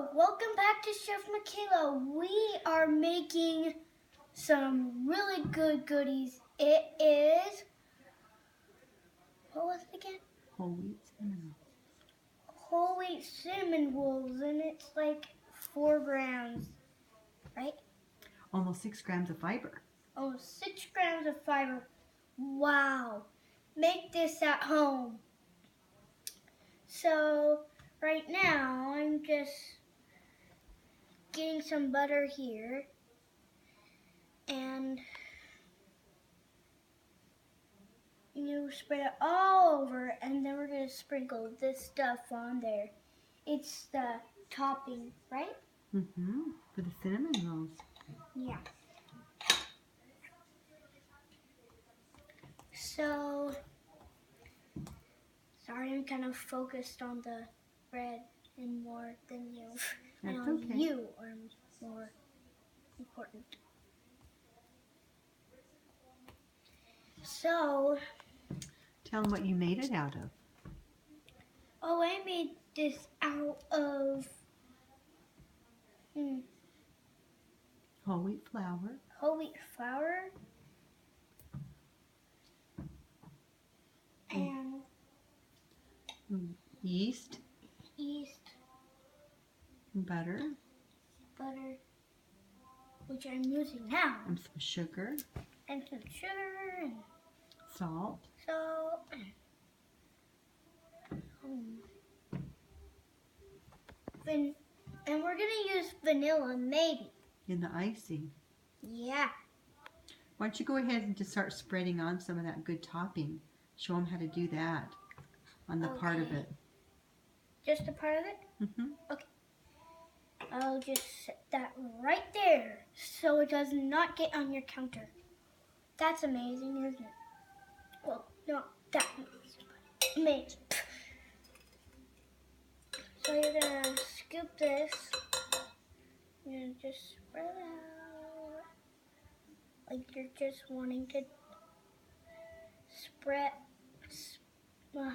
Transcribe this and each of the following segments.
Welcome back to Chef Mckayla. We are making some really good goodies. It is, what was it again? Whole wheat cinnamon. Whole wheat cinnamon rolls, and it's like 4 grams, right? Almost 6 grams of fiber. Oh, 6 grams of fiber. Wow. Make this at home. So, right now, I'm just getting some butter here. And you spread it all over, and then we're going to sprinkle this stuff on there. It's the topping, right? For the cinnamon rolls. Yeah. So, sorry, I'm kind of focused on the bread and more than you. That's I know okay. you are more important. So, Tell them what you made it out of. oh, I made this out of Whole wheat flour. whole wheat flour and Yeast. Butter. Which I'm using now, And some sugar. and some sugar and Salt. salt. And we're gonna use vanilla, maybe. In the icing. Yeah. Why don't you go ahead and just start spreading on some of that good topping. Show them how to do that on the part of it. Just a part of it? Mm-hmm. Okay. I'll just set that right there so it does not get on your counter. That's amazing, isn't it? Well, not that amazing, but amazing. So you're gonna scoop this and just spread it out like you're just wanting to spread. I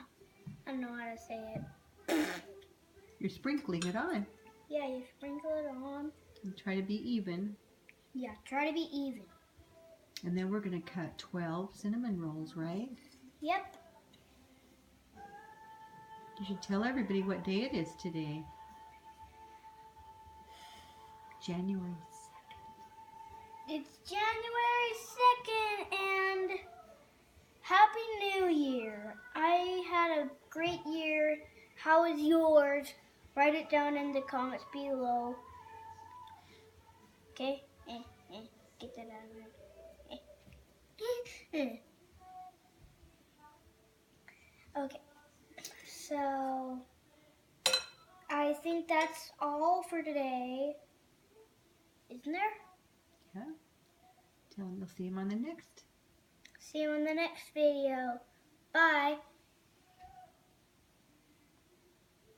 don't know how to say it. You're sprinkling it on. Yeah, you sprinkle it on. And try to be even. Yeah, try to be even. And then we're going to cut 12 cinnamon rolls, right? Yep. You should tell everybody what day it is today. January 2nd. It's January 2nd, and Happy New Year. I had a great year. How was yours? Write it down in the comments below. Okay? Get that out of there. Okay. So, I think that's all for today. Isn't there? Yeah. Tell them you'll see them on the next. See you in the next video. Bye.